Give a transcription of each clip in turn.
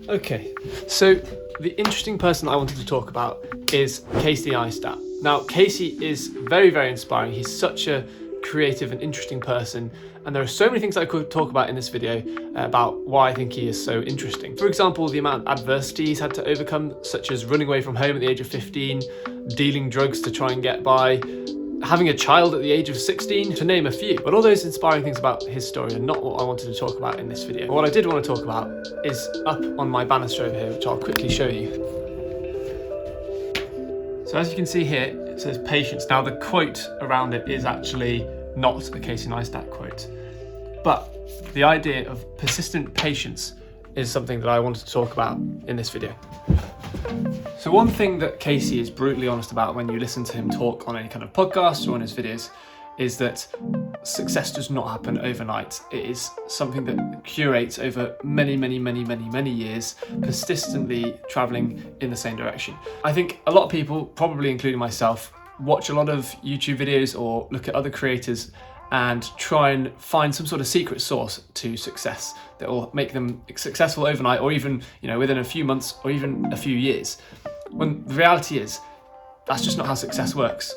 Okay, so the interesting person I wanted to talk about is Casey Neistat. Now, Casey is very, very inspiring. He's such a creative and interesting person, and there are so many things I could talk about in this video about why I think he is so interesting. For example, the amount of adversity he's had to overcome, such as running away from home at the age of 15, dealing drugs to try and get by, having a child at the age of 16, to name a few. But all those inspiring things about his story are not what I wanted to talk about in this video. What I did want to talk about is up on my banister over here, which I'll quickly show you. So as you can see here, it says patience. Now the quote around it is actually not a Casey Neistat quote, but the idea of persistent patience is something that I wanted to talk about in this video. So one thing that Casey is brutally honest about when you listen to him talk on any kind of podcast or on his videos is that success does not happen overnight. It is something that curates over many years, persistently traveling in the same direction. I think a lot of people, probably including myself, watch a lot of YouTube videos or look at other creators and try and find some sort of secret sauce to success that will make them successful overnight, or even, within a few months or even a few years. When the reality is, that's just not how success works.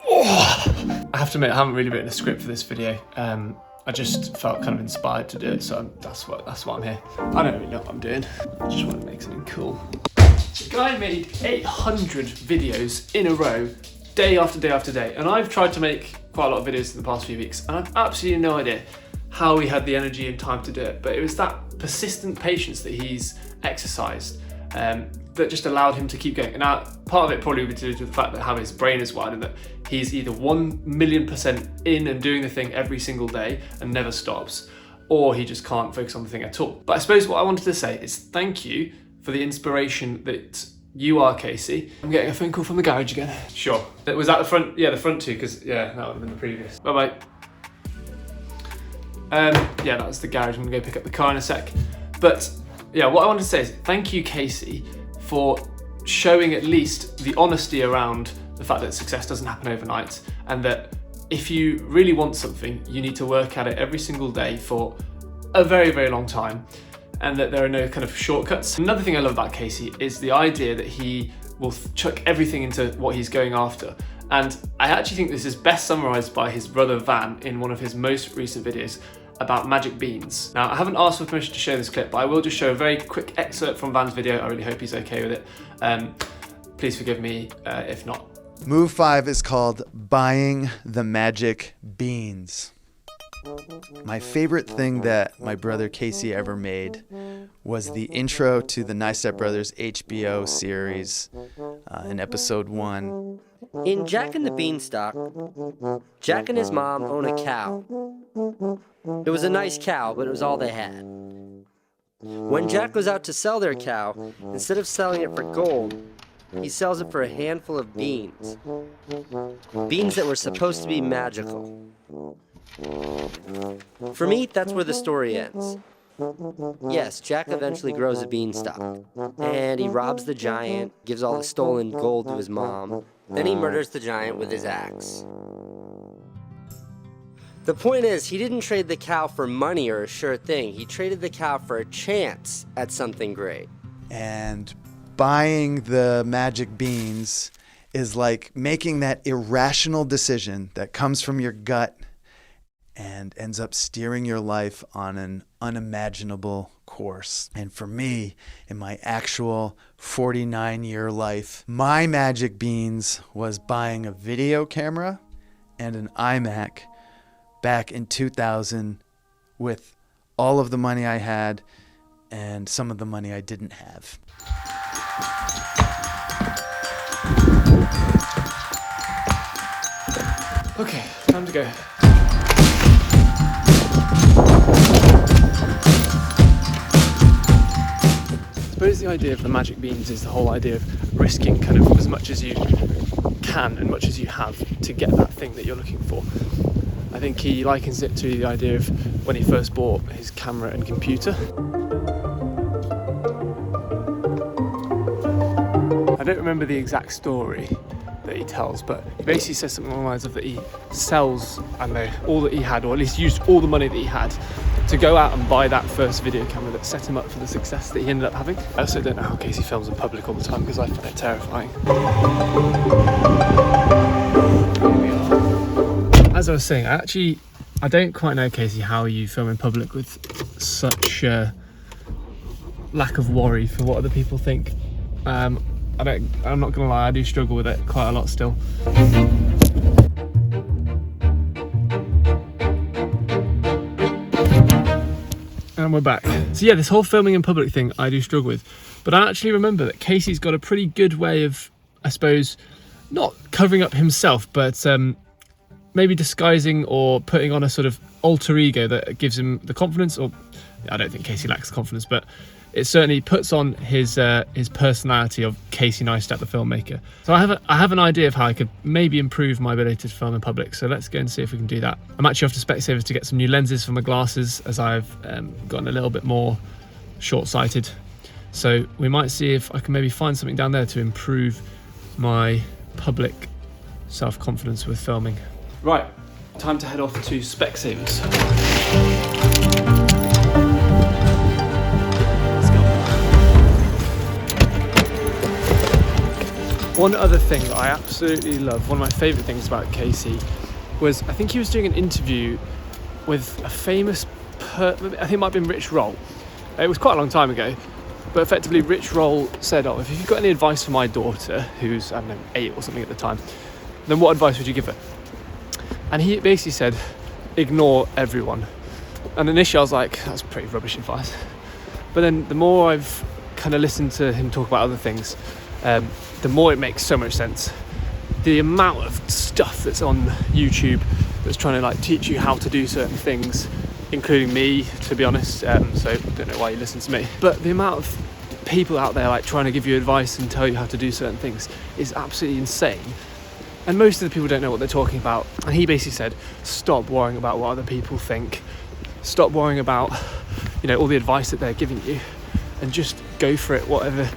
I have to admit, I haven't really written a script for this video. I just felt kind of inspired to do it, so that's why I'm here. I don't really know what I'm doing. I just want to make something cool. The guy made 800 videos in a row, day after day after day, and I've tried to make quite a lot of videos in the past few weeks, and I've absolutely no idea how he had the energy and time to do it, but it was that persistent patience that he's exercised that just allowed him to keep going. And now, part of it probably would be due to the fact that how his brain is wired, and that he's either 1,000,000% in and doing the thing every single day and never stops, or he just can't focus on the thing at all. But I suppose what I wanted to say is thank you for the inspiration that you are, Casey. I'm getting a phone call from the garage again. Sure. Was that the front? Yeah, the front two, because that would have been the previous. Bye-bye. Yeah, that was the garage. I'm gonna go pick up the car in a sec. But yeah, what I wanted to say is thank you, Casey, for showing at least the honesty around the fact that success doesn't happen overnight, and that if you really want something, you need to work at it every single day for a very, very long time, and that there are no kind of shortcuts. Another thing I love about Casey is the idea that he will chuck everything into what he's going after. And I actually think this is best summarized by his brother Van in one of his most recent videos about magic beans. Now, I haven't asked for permission to show this clip, but I will just show a very quick excerpt from Van's video. I really hope he's okay with it. Please forgive me if not. Move 5 is called Buying the Magic Beans. My favorite thing that my brother Casey ever made was the intro to the Neistat Brothers HBO series in episode 1. In Jack and the Beanstalk, Jack and his mom own a cow. It was a nice cow, but it was all they had. When Jack goes out to sell their cow, instead of selling it for gold, he sells it for a handful of beans. Beans that were supposed to be magical. For me, that's where the story ends. Yes, Jack eventually grows a beanstalk, and he robs the giant, gives all the stolen gold to his mom, then he murders the giant with his axe. The point is, he didn't trade the cow for money or a sure thing. He traded the cow for a chance at something great. And buying the magic beans is like making that irrational decision that comes from your gut and ends up steering your life on an unimaginable course. And for me, in my actual 49-year life, my magic beans was buying a video camera and an iMac back in 2000 with all of the money I had and some of the money I didn't have. Okay, time to go. I suppose the idea of the magic beans is the whole idea of risking kind of as much as you can and much as you have to get that thing that you're looking for. I think he likens it to the idea of when he first bought his camera and computer. I don't remember the exact story that he tells, but he basically says something along the lines of that he sells, I don't know, all that he had, or at least used all the money that he had to go out and buy that first video camera that set him up for the success that he ended up having. I also don't know how Casey films in public all the time because I find it terrifying. As I was saying, I don't quite know, Casey, how you film in public with such lack of worry for what other people think. I'm not gonna lie, I do struggle with it quite a lot still. And we're back. So yeah, this whole filming in public thing I do struggle with, but I actually remember that Casey's got a pretty good way of, I suppose, not covering up himself, but maybe disguising or putting on a sort of alter ego that gives him the confidence, or I don't think Casey lacks confidence, but it certainly puts on his personality of Casey Neistat, the filmmaker. So I have an idea of how I could maybe improve my ability to film in public. So let's go and see if we can do that. I'm actually off to Specsavers to get some new lenses for my glasses, as I've gotten a little bit more short-sighted. So we might see if I can maybe find something down there to improve my public self-confidence with filming. Right, time to head off to Specsavers. One other thing that I absolutely love, one of my favourite things about Casey, was I think he was doing an interview with a famous, I think it might have been Rich Roll. It was quite a long time ago, but effectively Rich Roll said, if you've got any advice for my daughter, who's, I don't know, 8 or something at the time, then what advice would you give her? And he basically said, ignore everyone. And initially I was like, that's pretty rubbish advice. But then the more I've kind of listened to him talk about other things, the more it makes so much sense. The amount of stuff that's on YouTube that's trying to like teach you how to do certain things, including me, to be honest, so I don't know why you listen to me, but the amount of people out there like trying to give you advice and tell you how to do certain things is absolutely insane. And most of the people don't know what they're talking about. And he basically said, stop worrying about what other people think. Stop worrying about, all the advice that they're giving you, and just go for it. Whatever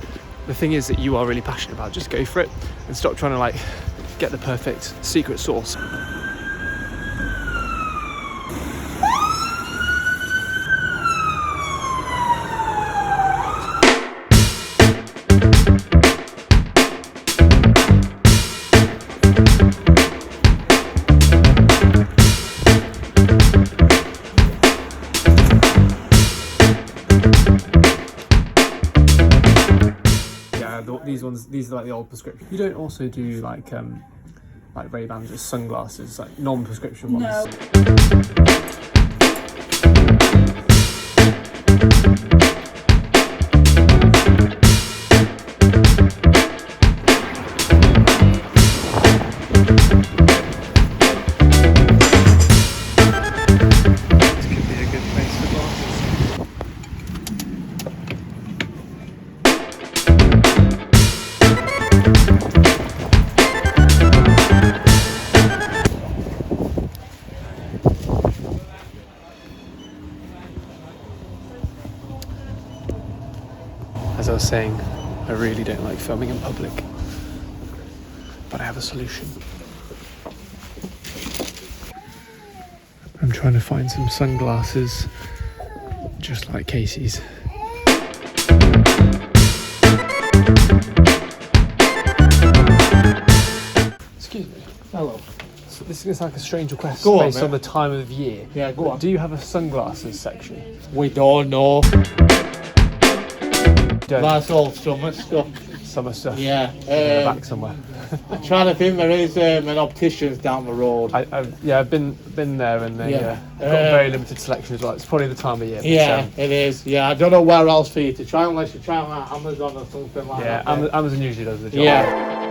the thing is that you are really passionate about, just go for it and stop trying to like get the perfect secret sauce. These are like the old prescription. You don't also do like Ray-Bans or sunglasses, like non-prescription ones? No. As I was saying, I really don't like filming in public, but I have a solution. I'm trying to find some sunglasses just like Casey's. Excuse me. Hello. So this is going to sound like a strange request Go on, based mate. on the time of year. Yeah, go on. Do you have a sunglasses section? We don't know. Don't. That's all summer stuff. Summer stuff. Yeah. In the back somewhere. I'm trying to think there is an optician's down the road. I've been there, and they Yeah. got a very limited selection as well. It's probably the time of year. Yeah, it is. Yeah, I don't know where else for you to try unless you try on Amazon or something like that. Yeah, Amazon usually does the job. Yeah.